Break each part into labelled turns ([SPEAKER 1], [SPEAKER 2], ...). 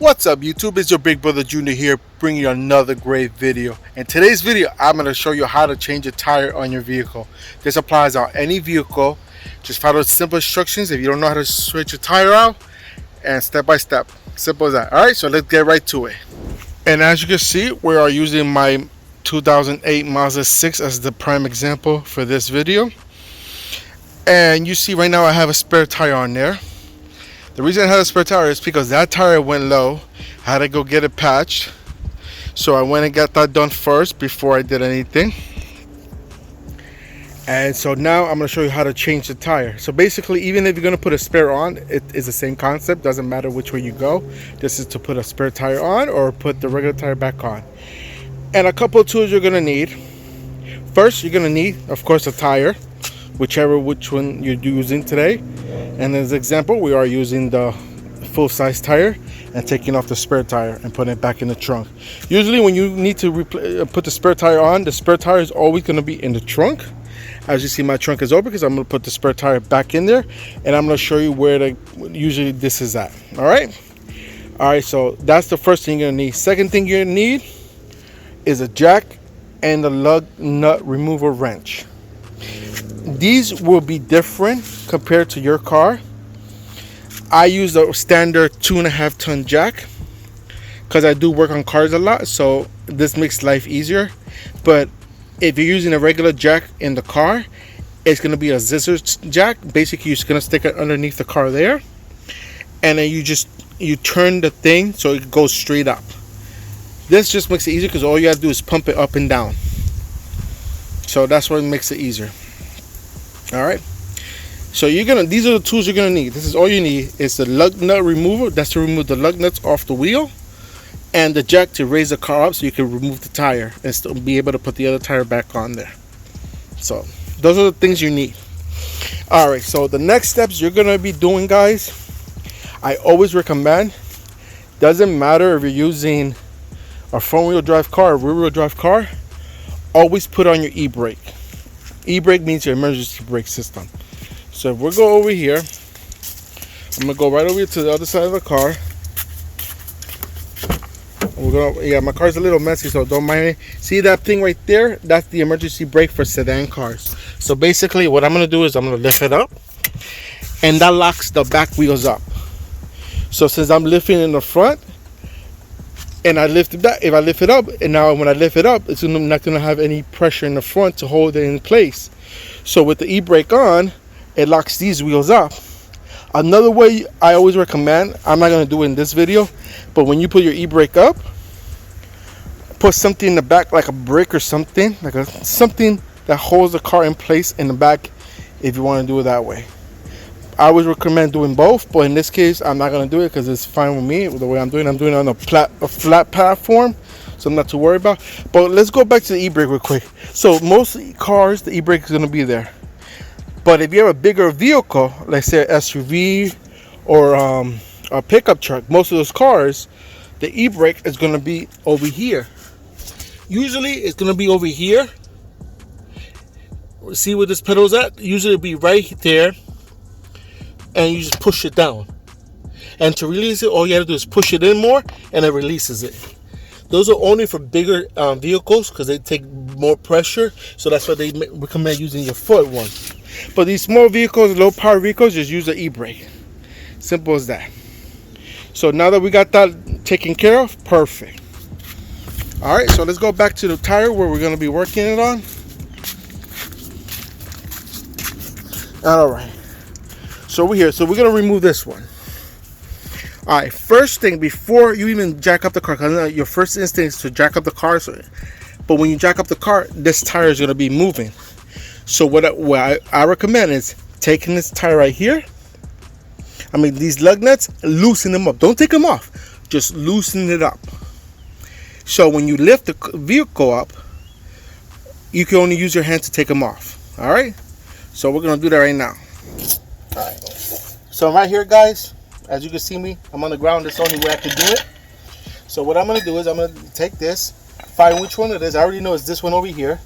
[SPEAKER 1] What's up YouTube, it's your big brother Junior here bringing you another great video. In today's video I'm going to show you how to change a tire on your vehicle. This applies on any vehicle. Just follow the simple instructions if you don't know how to switch a tire out, and step by step, simple as that. Alright, so let's get right to it. And as you can see, we are using my 2008 Mazda 6 as the prime example for this video. And you see right now I have a spare tire on there. The reason I had a spare tire is because that tire went low. I had to go get it patched. So I went and got that done first before I did anything. And so now I'm going to show you how to change the tire. So basically, even if you're going to put a spare on, it is the same concept. Doesn't matter which way you go. This is to put a spare tire on or put the regular tire back on. And a couple of tools you're going to need. First, you're going to need, of course, a tire, which one you're using today. And as an example, we are using the full-size tire and taking off the spare tire and putting it back in the trunk. Usually when you need to put the spare tire on, the spare tire is always going to be in the trunk. As you see, my trunk is open because I'm going to put the spare tire back in there, and I'm going to show you where usually this is at. Alright, so that's the first thing you're going to need. Second thing you're going to need is a jack and a lug nut remover wrench. These will be different compared to your car. I use the standard 2.5 ton jack because I do work on cars a lot, so this makes life easier. But if you're using a regular jack in the car, it's going to be a scissors jack. Basically, you're just going to stick it underneath the car there, and then you turn the thing so it goes straight up. This just makes it easier because all you have to do is pump it up and down. So that's what makes it easier. Alright, so these are the tools you're gonna need. This is all you need. It's the lug nut remover, that's to remove the lug nuts off the wheel, and the jack to raise the car up so you can remove the tire and still be able to put the other tire back on there. So those are the things you need. Alright, so the next steps you're gonna be doing, guys, I always recommend, doesn't matter if you're using a front-wheel drive car or rear-wheel drive car, always put on your e-brake. E-brake means your emergency brake system. So if we go over here, I'm gonna go right over here to the other side of the car. My car's a little messy, so don't mind me. See that thing right there? That's the emergency brake for sedan cars. So basically what I'm gonna do is I'm gonna lift it up, and that locks the back wheels up. So since I'm lifting in the front, and I lift it back, if I lift it up, and now when I lift it up, it's not going to have any pressure in the front to hold it in place. So with the e-brake on, it locks these wheels up. Another way I always recommend, I'm not going to do it in this video, but when you put your e-brake up, put something in the back like a brick or something, something that holds the car in place in the back if you want to do it that way. I always recommend doing both, but in this case I'm not going to do it because it's fine with me the way I'm doing it on a flat platform, so I'm not too worried about. But let's go back to the e-brake real quick. So most cars, the e-brake is going to be there, but if you have a bigger vehicle, let's say an SUV or a pickup truck, most of those cars, the e-brake is going to be over here. Usually it's going to be over here. See where this pedal's at? Usually it'll be right there, and you just push it down. And to release it, all you have to do is push it in more, and it releases it. Those are only for bigger vehicles because they take more pressure, so that's why they recommend using your foot one. But these small vehicles, low power vehicles, just use the e-brake. Simple as that. So now that we got that taken care of, perfect. Alright, so let's go back to the tire where we're going to be working it on. Alright, so we're here. So we're going to remove this one. Alright, first thing, before you even jack up the car, because your first instinct is to jack up the car, but when you jack up the car, this tire is going to be moving. So what I recommend is taking this tire right here, these lug nuts, loosen them up. Don't take them off, just loosen it up. So when you lift the vehicle up, you can only use your hand to take them off. Alright, so we're going to do that right now. Alright, so I'm right here, guys. As you can see me, I'm on the ground. That's the only way I can do it. So what I'm going to do is I'm going to take this, find which one it is. I already know it's this one over here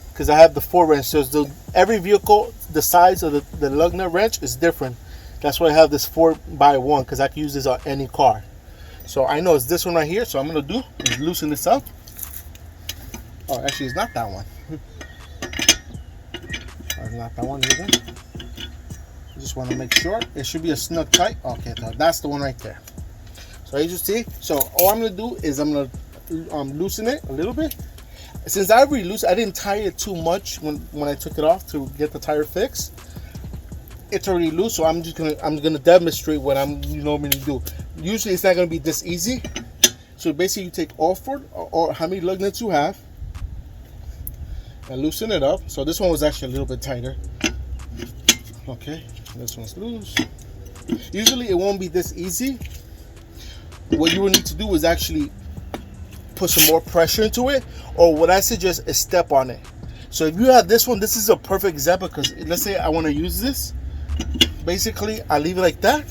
[SPEAKER 1] because I have the 4 wrench. So every vehicle, the size of the lug nut wrench is different. That's why I have this 4x1, because I can use this on any car. So I know it's this one right here. So I'm gonna do is loosen this up. Oh, actually, it's not that one. It's not that one either. I just want to make sure it should be a snug tight. Okay, that's the one right there. So as you see, so all I'm gonna do is I'm gonna loosen it a little bit. Since I already loosened, I didn't tie it too much when I took it off to get the tire fixed. It's already loose, so I'm gonna demonstrate what I'm normally do. Usually it's not gonna be this easy. So basically you take all four or how many lug nuts you have and loosen it up. So this one was actually a little bit tighter. Okay, this one's loose. Usually it won't be this easy. What you will need to do is actually put some more pressure into it, or what I suggest is step on it. So if you have this one, this is a perfect example, because let's say I want to use this. Basically I leave it like that.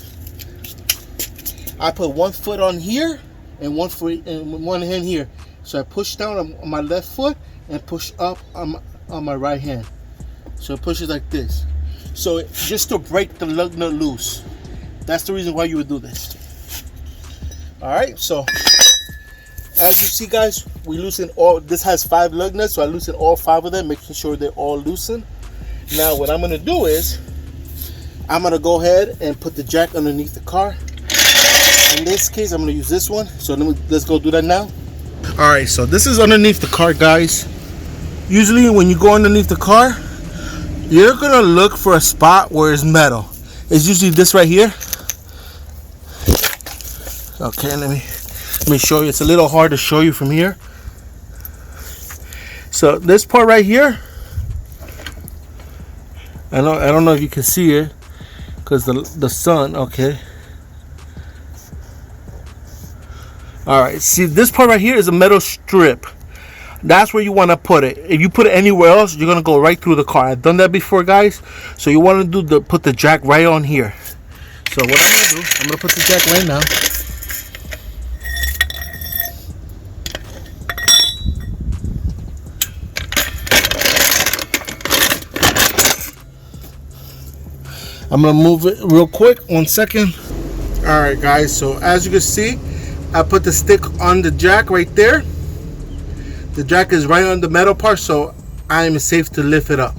[SPEAKER 1] I put one foot on here and one foot and one hand here. So I push down on my left foot and push up on my right hand. So it pushes like this. So just to break the lug nut loose. That's the reason why you would do this. Alright, so as you see, guys, we loosen all. This has 5 lug nuts, so I loosen all 5 of them, making sure they're all loosened. Now what I'm going to do is I'm going to go ahead and put the jack underneath the car. In this case, I'm going to use this one. So let's go do that now. Alright, so this is underneath the car, guys. Usually when you go underneath the car, you're going to look for a spot where it's metal. It's usually this right here. Okay, let me show you. It's a little hard to show you from here. So this part right here, I don't know if you can see it because the sun. Okay. All right. See, this part right here is a metal strip. That's where you want to put it. If you put it anywhere else, you're gonna go right through the car. I've done that before, guys. So you want to put the jack right on here. So what I'm gonna do, I'm gonna put the jack right now. I'm gonna move it real quick, 1 second. All right, guys, so as you can see, I put the stick on the jack right there. The jack is right on the metal part, so I am safe to lift it up.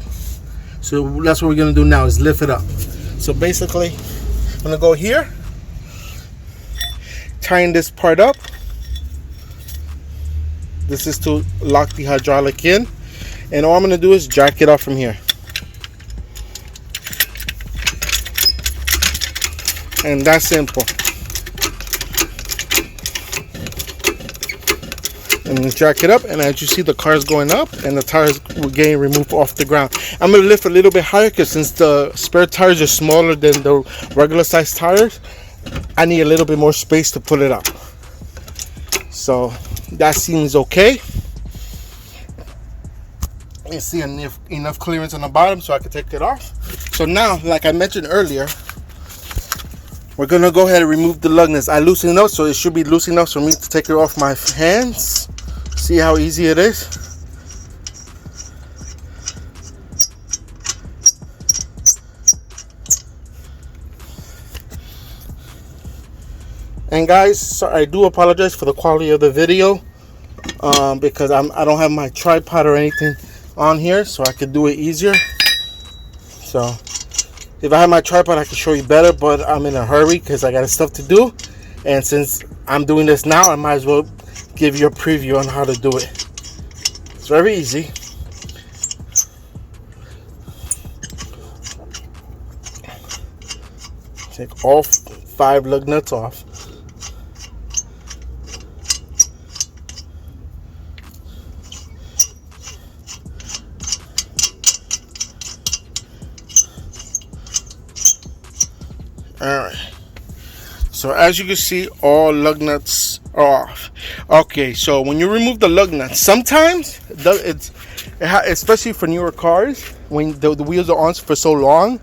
[SPEAKER 1] So that's what we're gonna do now, is lift it up. So basically, I'm gonna go here, tying this part up. This is to lock the hydraulic in, and all I'm gonna do is jack it off from here. And that's simple. And jack it up, and as you see, the car is going up and the tires were getting removed off the ground. I'm going to lift a little bit higher because since the spare tires are smaller than the regular size tires, I need a little bit more space to put it up. So that seems okay. You see enough clearance on the bottom so I can take it off. So now, like I mentioned earlier, we're going to go ahead and remove the lug nuts. I loosened it up, so it should be loose enough for me to take it off my hands. See how easy it is? And guys, sorry, I do apologize for the quality of the video because I don't have my tripod or anything on here, so I could do it easier. So if I had my tripod, I could show you better, but I'm in a hurry because I got stuff to do. And since I'm doing this now, I might as well give you a preview on how to do it. It's very easy. Take all 5 lug nuts off. Alright, so as you can see, all lug nuts are off. Okay, so when you remove the lug nuts, sometimes especially for newer cars, when the wheels are on for so long,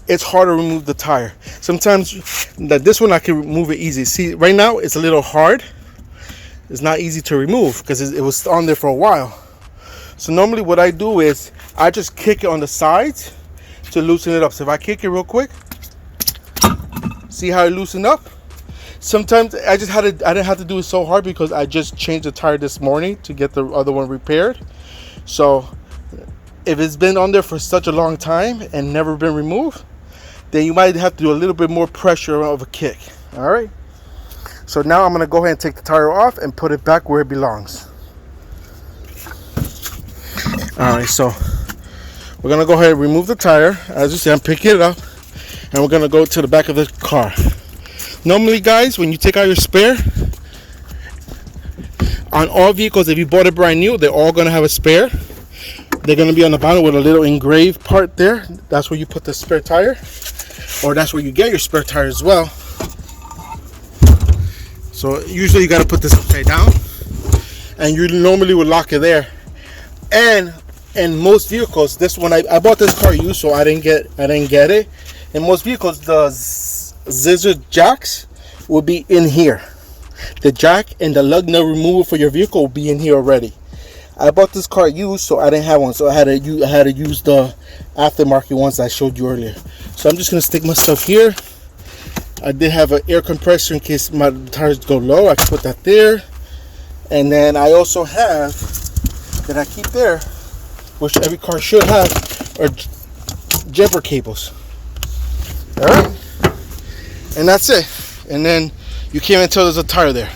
[SPEAKER 1] it's hard to remove the tire. Sometimes this one I can remove it easy. See, right now it's a little hard. It's not easy to remove because it was on there for a while. So normally what I do is I just kick it on the sides to loosen it up. So if I kick it real quick, see how it loosened up? Sometimes I didn't have to do it so hard because I just changed the tire this morning to get the other one repaired. So if it's been on there for such a long time and never been removed, then you might have to do a little bit more pressure of a kick. All right. So now I'm gonna go ahead and take the tire off and put it back where it belongs. All right. So we're gonna go ahead and remove the tire. As you see, I'm picking it up, and we're gonna go to the back of the car. Normally, guys, when you take out your spare, on all vehicles, if you bought it brand new, they're all going to have a spare. They're going to be on the bottom with a little engraved part there. That's where you put the spare tire, or that's where you get your spare tire as well. So usually you got to put this upside down, and you normally would lock it there. And in most vehicles, this one I bought this car used, so I didn't get it. In most vehicles, the scissor jacks will be in here. The jack and the lug nut removal for your vehicle will be in here already. I bought this car used, so I didn't have one, so I had to use the aftermarket ones I showed you earlier. So I'm just gonna stick my stuff here. I did have an air compressor in case my tires go low. I can put that there, and then I also have that I keep there, which every car should have, are jumper cables. All right. And that's it. And then you can't even tell there's a tire there.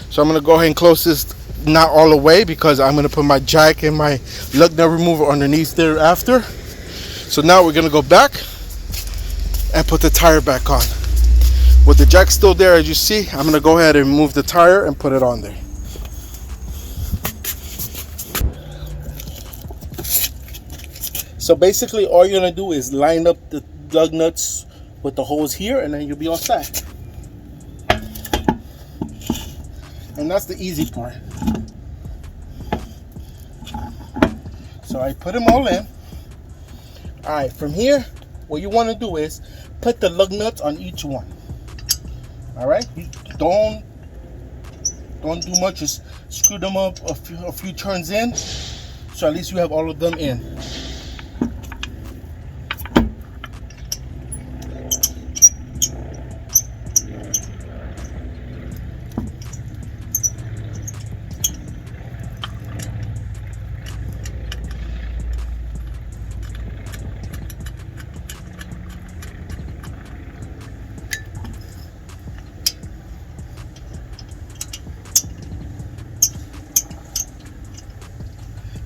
[SPEAKER 1] So I'm going to go ahead and close this, not all the way, because I'm going to put my jack and my lug nut remover underneath there after. So now we're going to go back and put the tire back on. With the jack still there, as you see, I'm going to go ahead and remove the tire and put it on there. So basically all you're going to do is line up the lug nuts with the holes here, and then you'll be all set. And that's the easy part. So I put them all in. All right, from here, what you want to do is put the lug nuts on each one. All right, don't do much. Just screw them up a few turns in, so at least you have all of them in.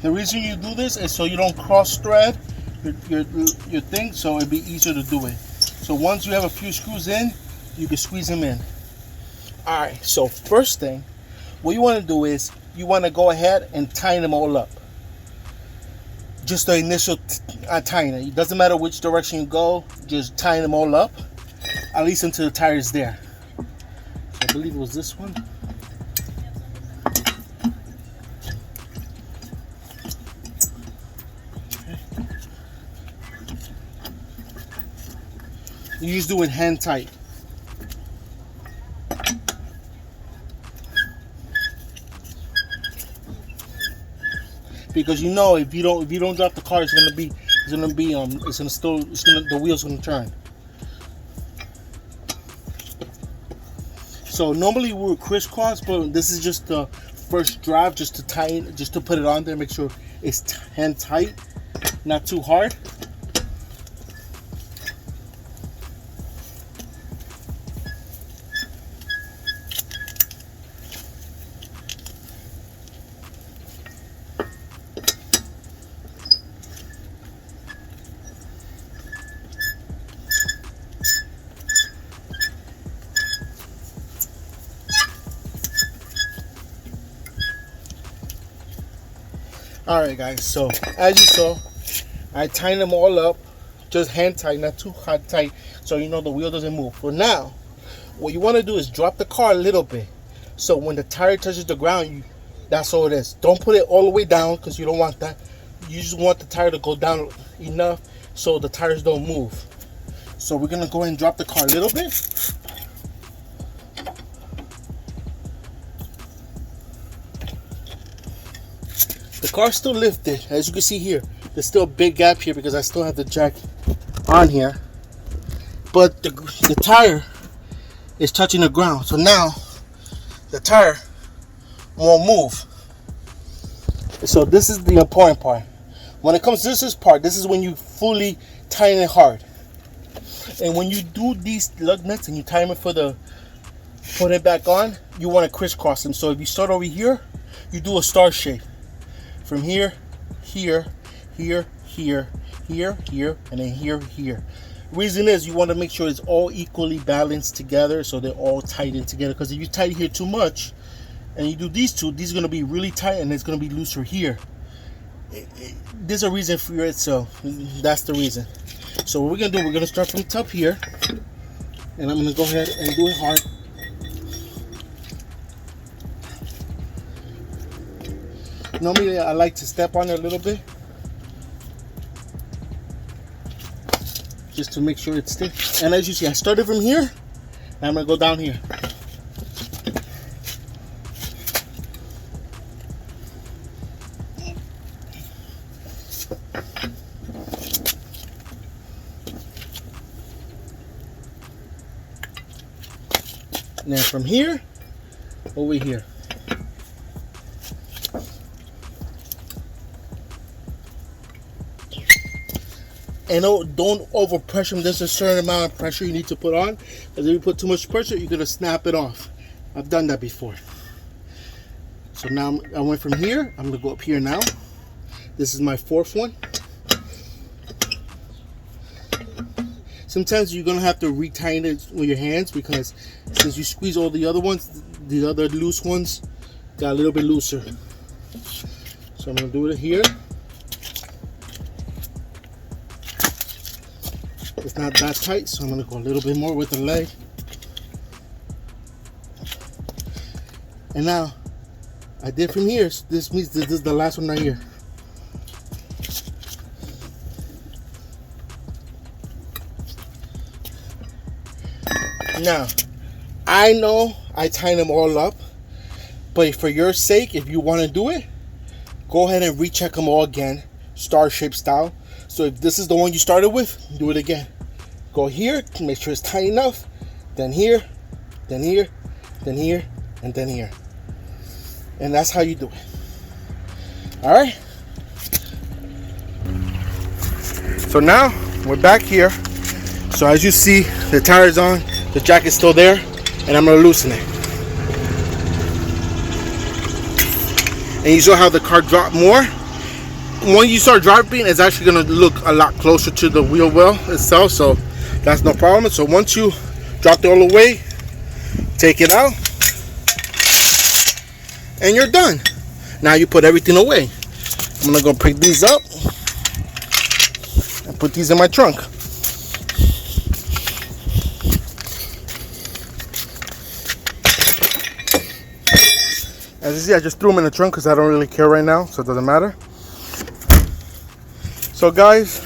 [SPEAKER 1] The reason you do this is so you don't cross thread your thing, so it'd be easier to do it. So once you have a few screws in, you can squeeze them in. All right, so first thing, what you want to do is you want to go ahead and tighten them all up. Just the initial tightening. It doesn't matter which direction you go, just tighten them all up, at least until the tire is there. So I believe it was this one. You just do it hand tight. Because you know if you don't drop the car, the wheel's gonna turn. So normally we would crisscross, but this is just the first drive, just to put it on there, make sure it's hand tight, not too hard. Alright guys, so as you saw, I tightened them all up, just hand tight, not too hard tight, so you know the wheel doesn't move. For now, what you want to do is drop the car a little bit, so when the tire touches the ground, that's all it is. Don't put it all the way down, because you don't want that. You just want the tire to go down enough so the tires don't move. So we're going to go ahead and drop the car a little bit. The car's still lifted, as you can see here. There's still a big gap here because I still have the jack on here. But the tire
[SPEAKER 2] is touching the ground. So now the tire won't move. So this is the important part. When it comes to this part, this is when you fully tighten it hard. And when you do these lug nuts and you tighten it for the put it back on, you want to crisscross them. So if you start over here, you do a star shape from here, here, here, here, here, here, and then here, here. Reason is you want to make sure it's all equally balanced together, so they're all tightened together. Because if you tighten here too much and you do these two, these are going to be really tight and it's going to be looser here. There's a reason for it, so that's the reason. So what we're going to do, we're going to start from the top here, and I'm going to go ahead and do it hard. Normally I like to step on it a little bit, just to make sure it's stiff. And as you see, I started from here, and I'm going to go down here. And then from here, over here. And don't over pressure them. There's a certain amount of pressure you need to put on, because if you put too much pressure, you're gonna snap it off. I've done that before. So now I went from here, I'm gonna go up here now. This is my fourth one. Sometimes you're gonna have to retighten it with your hands, because since you squeeze all the other ones, the other loose ones got a little bit looser. So I'm gonna do it here. It's not that tight, so I'm going to go a little bit more with the leg. And now, I did from here. So this means this is the last one right here. Now, I know I tighten them all up, but for your sake, if you want to do it, go ahead and recheck them all again, star shape style. So if this is the one you started with, do it again. Go here, make sure it's tight enough, then here, then here, then here, and then here. And that's how you do it. All right? So now we're back here. So as you see, the tire's on, the jacket's still there, and I'm gonna loosen it. And you saw how the car dropped more. When you start dropping, it's actually going to look a lot closer to the wheel well itself, so that's no problem. So once you drop it all the way, take it out, and you're done. Now you put everything away. I'm going to go pick these up and put these in my trunk. As you see, I just threw them in the trunk because I don't really care right now, so it doesn't matter. So guys,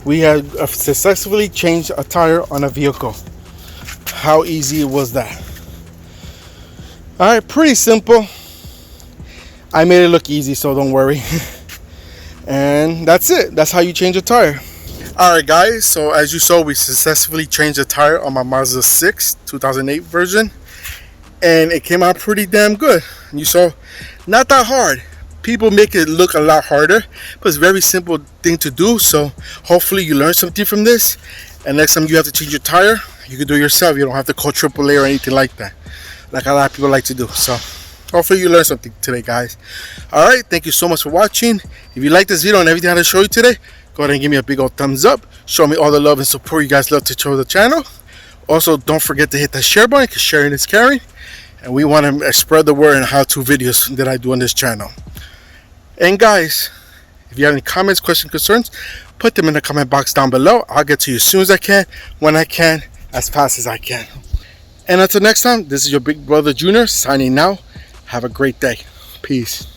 [SPEAKER 2] we have successfully changed a tire on a vehicle. How easy was that? Alright, pretty simple. I made it look easy, so don't worry. And that's it. That's how you change a tire. Alright guys, so as you saw, we successfully changed the tire on my Mazda 6 2008 version. And it came out pretty damn good. You saw, not that hard. People make it look a lot harder, but it's a very simple thing to do. So hopefully you learn something from this, and next time you have to change your tire, you can do it yourself. You don't have to call AAA or anything like that, like a lot of people like to do. So hopefully you learned something today, guys. All right, thank you so much for watching. If you like this video and everything I had to show you today, go ahead and give me a big old thumbs up. Show me all the love and support you guys love to show the channel. Also, don't forget to hit that share button, because sharing is caring, and we want to spread the word on how-to videos that I do on this channel. And guys, if you have any comments, questions, concerns, put them in the comment box down below. I'll get to you as soon as I can, when I can, as fast as I can. And until next time, this is your big brother Junior signing now. Have a great day. Peace.